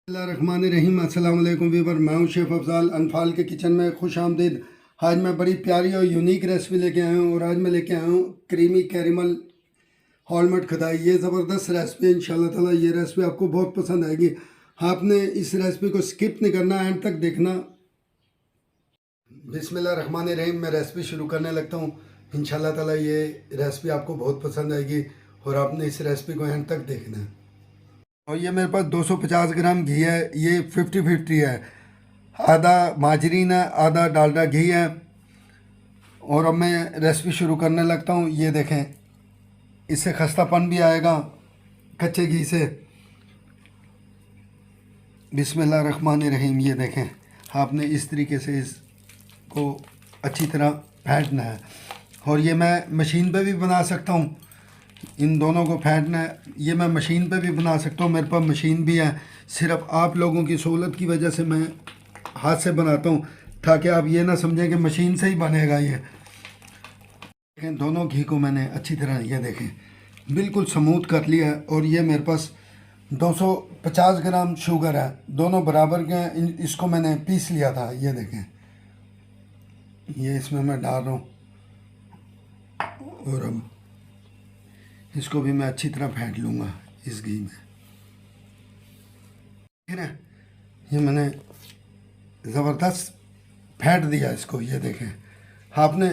बिस्मिल्लाहिर्रहमानिर्रहीम। अस्सलाम वालेकुम वीवर, मैं हूं शेफ़ अफजाल। अनफाल के किचन में खुश आमदीद। आज मैं बड़ी प्यारी और यूनिक रेसिपी लेके आया हूं और आज मैं लेके आया हूं क्रीमी कैरेमल हॉलमट खटाई। ये ज़बरदस्त रेसिपी है। इंशाल्लाह ताला ये रेसिपी आपको बहुत पसंद आएगी। आपने इस रेसिपी को स्किप नहीं करना, एंड तक देखना। बिस्मिल्लाहिर्रहमानिर्रहीम। मैं रेसिपी शुरू करने लगता हूँ। इंशाल्लाह ताला ये रेसिपी आपको बहुत पसंद आएगी और आपने इस रेसिपी को एंड तक देखना है। और ये मेरे पास 250 ग्राम घी है। ये 50-50 है, आधा माजरीन है, आधा डालडा घी है। और अब मैं रेसिपी शुरू करने लगता हूँ। ये देखें, इससे खस्तापन भी आएगा कच्चे घी से। बिस्मिल्लाहिर्रहमानिर्रहीम। ये देखें, आपने इस तरीके से इसको अच्छी तरह फेंटना है। और ये मैं मशीन पे भी बना सकता हूँ, इन दोनों को फेंटना है। ये मैं मशीन पे भी बना सकता हूँ, मेरे पास मशीन भी है। सिर्फ आप लोगों की सहूलत की वजह से मैं हाथ से बनाता हूँ, ताकि आप ये ना समझें कि मशीन से ही बनेगा। ये देखें, दोनों घी को मैंने अच्छी तरह, ये देखें, बिल्कुल स्मूथ कर लिया है। और ये मेरे पास 250 ग्राम शुगर है, दोनों बराबर के हैं। इसको मैंने पीस लिया था। ये देखें, ये इसमें मैं डाल रहा हूँ और अब इसको भी मैं अच्छी तरह फेंट लूँगा इस घी में। ठीक है, ये मैंने ज़बरदस्त फेंट दिया इसको। ये देखें, आपने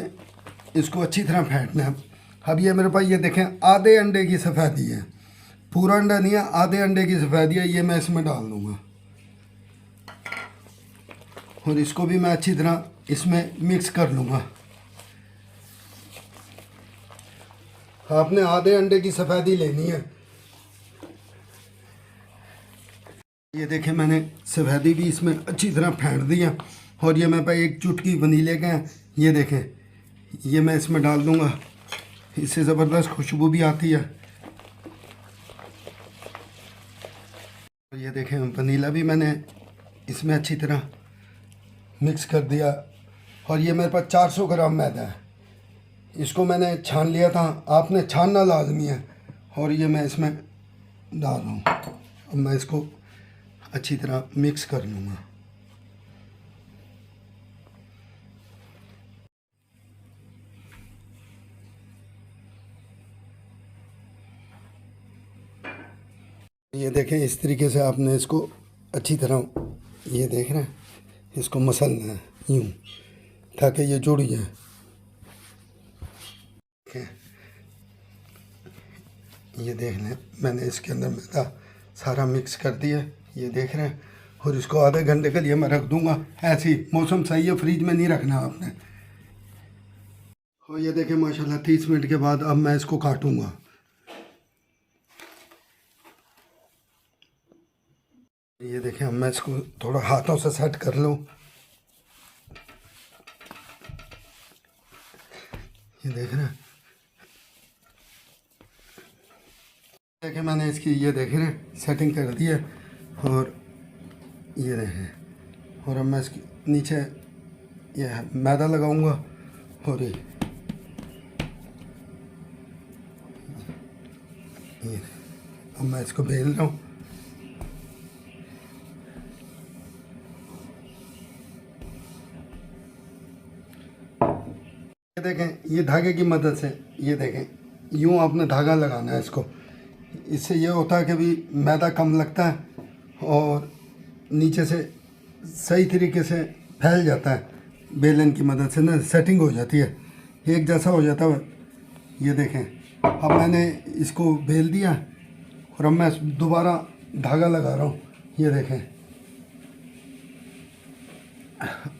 इसको अच्छी तरह फेंटना है। अब ये मेरे पास, ये देखें, आधे अंडे की सफ़ेदी है, पूरा अंडा नहीं है, आधे अंडे की सफ़ेदी है। ये मैं इसमें डाल दूँगा और इसको भी मैं अच्छी तरह इसमें मिक्स कर लूँगा। आपने आधे अंडे की सफ़ेदी लेनी है। ये देखें, मैंने सफ़ेदी भी इसमें अच्छी तरह फेंट दिया। और ये मेरे पास एक चुटकी वनीले का है। ये देखें, ये मैं इसमें डाल दूँगा, इससे ज़बरदस्त खुशबू भी आती है। और ये देखें, वनीला भी मैंने इसमें अच्छी तरह मिक्स कर दिया। और ये मेरे पास 400 ग्राम मैदा है, इसको मैंने छान लिया था। आपने छानना लाजमी है। और ये मैं इसमें डाल रहा हूँ। अब मैं इसको अच्छी तरह मिक्स कर लूँगा। ये देखें, इस तरीके से आपने इसको अच्छी तरह, ये देख रहे हैं, इसको मसलना है यूँ, ताकि ये जुड़ जाए। ये देख लें, मैंने इसके अंदर मैदा सारा मिक्स कर दिया। ये देख रहे हैं। और इसको आधे घंटे के लिए मैं रख दूंगा। ऐसी मौसम सही है, फ्रिज में नहीं रखना आपने। और ये देखें, माशाल्लाह 30 मिनट के बाद अब मैं इसको काटूंगा। ये देखें, अब मैं इसको थोड़ा हाथों से सेट कर लूँ। ये देख रहे हैं, देखें, मैंने इसकी, ये देख रहे हैं, सेटिंग कर दी है। और ये देखें, और अब मैं इसके नीचे ये मैदा लगाऊंगा। और ये अब मैं इसको बेल रहा हूँ। ये देखें, ये धागे की मदद से, ये देखें, यूँ आपने धागा लगाना है इसको। इससे ये होता है कि भी मैदा कम लगता है और नीचे से सही तरीके से फैल जाता है। बेलन की मदद से ना सेटिंग हो जाती है, एक जैसा हो जाता है। ये देखें, अब मैंने इसको बेल दिया और अब मैं दोबारा धागा लगा रहा हूँ। ये देखें,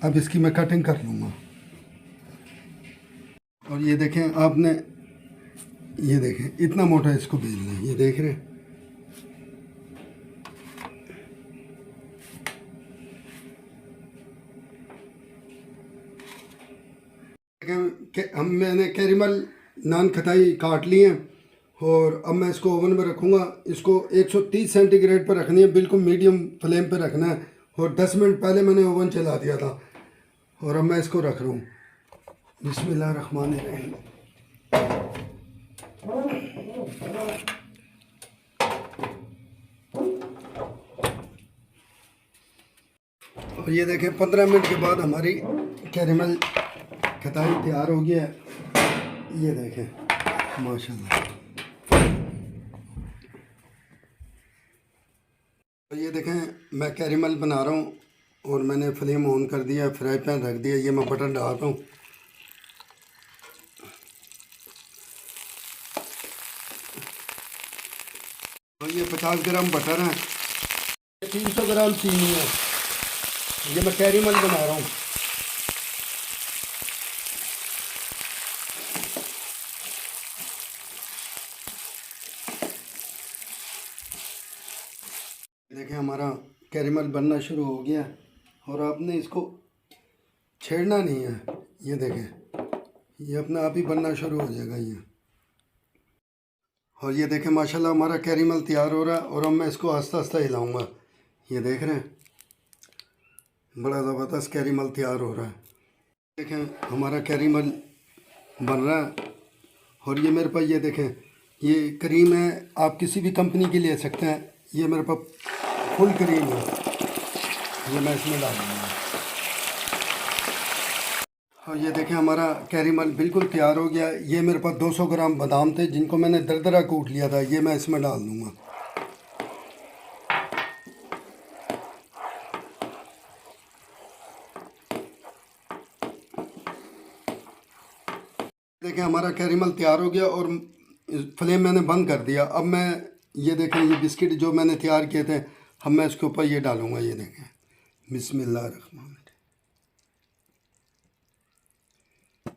अब इसकी मैं कटिंग कर लूँगा। और ये देखें, आपने, ये देखें, इतना मोटा इसको बेलना है। ये देख रहे हैं, मैंने कैरेमल नान खटाई काट ली हैं। और अब मैं इसको ओवन में रखूँगा। इसको 130 सेंटीग्रेड पर रखनी है, बिल्कुल मीडियम फ्लेम पर रखना है। और 10 मिनट पहले मैंने ओवन चला दिया था। और अब मैं इसको रख रहा हूँ। बिस्मिल्लाहिर्रहमानिर्रहीम। और ये देखें 15 मिनट के बाद हमारी कैरेमल खटाई तैयार हो गया है। ये देखें माशाल्लाह। और ये देखें मैं कैरेमल बना रहा हूँ और मैंने फ्लेम ऑन कर दिया, फ्राई पैन रख दिया। ये मैं बटन डालता हूँ। और ये 50 ग्राम बटर है, 300 ग्राम चीनी है। ये मैं कैरेमल बना रहा हूँ। देखें हमारा कैरेमल बनना शुरू हो गया और आपने इसको छेड़ना नहीं है। ये देखें ये अपने आप ही बनना शुरू हो जाएगा ये। और ये देखें माशाल्लाह हमारा कैरेमल तैयार हो रहा है और अब मैं इसको आस्ता आस्ता हिलाऊंगा। ये देख रहे हैं बड़ा ज़बरदस्त कैरेमल तैयार हो रहा है। देखें हमारा कैरेमल बन रहा है। और ये मेरे पास ये देखें ये क्रीम है, आप किसी भी कंपनी की ले सकते हैं। ये मेरे पास फुल क्रीम है, ये मैं इसमें डाल दूँगा। और ये देखें हमारा कैरेमल बिल्कुल तैयार हो गया। ये मेरे पास 200 ग्राम बादाम थे जिनको मैंने दरदरा कूट लिया था, ये मैं इसमें डाल दूँगा। देखें हमारा कैरेमल तैयार हो गया और फ्लेम मैंने बंद कर दिया। अब मैं ये देखें ये बिस्किट जो मैंने तैयार किए थे, अब मैं इसके ऊपर ये डालूँगा। ये देखें बिस्मिल्लाहिर्रहमानिर्रहीम।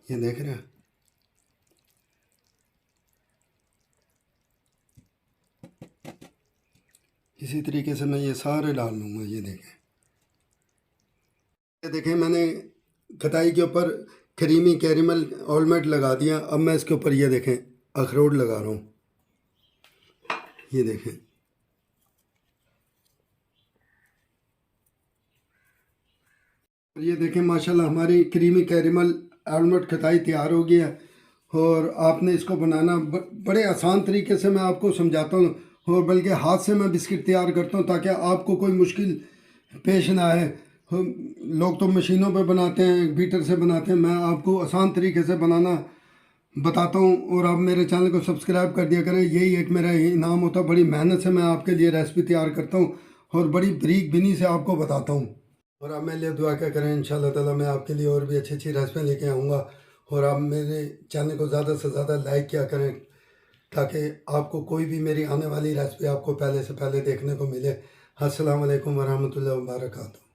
ये देख रहे हैं इसी तरीके से मैं ये सारे डाल लूँगा। ये देखें मैंने खटाई के ऊपर क्रीमी कैरेमल ऑलमंड लगा दिया। अब मैं इसके ऊपर ये देखें अखरोट लगा रहा हूँ। ये देखें ये देखें माशाल्लाह हमारी क्रीमी कैरेमल ऑलमंड खटाई तैयार हो गया। और आपने इसको बनाना बड़े आसान तरीके से मैं आपको समझाता हूँ और बल्कि हाथ से मैं बिस्किट तैयार करता हूँ ताकि आपको कोई मुश्किल पेश ना आए। लोग तो मशीनों पे बनाते हैं, बीटर से बनाते हैं, मैं आपको आसान तरीके से बनाना बताता हूँ। और आप मेरे चैनल को सब्सक्राइब कर दिया करें, यही एक मेरा इनाम होता है। बड़ी मेहनत से मैं आपके लिए रेसिपी तैयार करता हूँ और बड़ी बारीक बिनी से आपको बताता हूँ। और आप मेरे लिए दुआ क्या करें, इंशाल्लाह ताला मैं आपके लिए और भी अच्छी अच्छी रेसिपी लेके आऊँगा। और आप मेरे चैनल को ज़्यादा से ज़्यादा लाइक किया करें ताकि आपको कोई भी मेरी आने वाली रेसिपी आपको पहले से पहले देखने को मिले। अस्सलाम वालेकुम वरहमतुल्लाहि वबरकातुहू।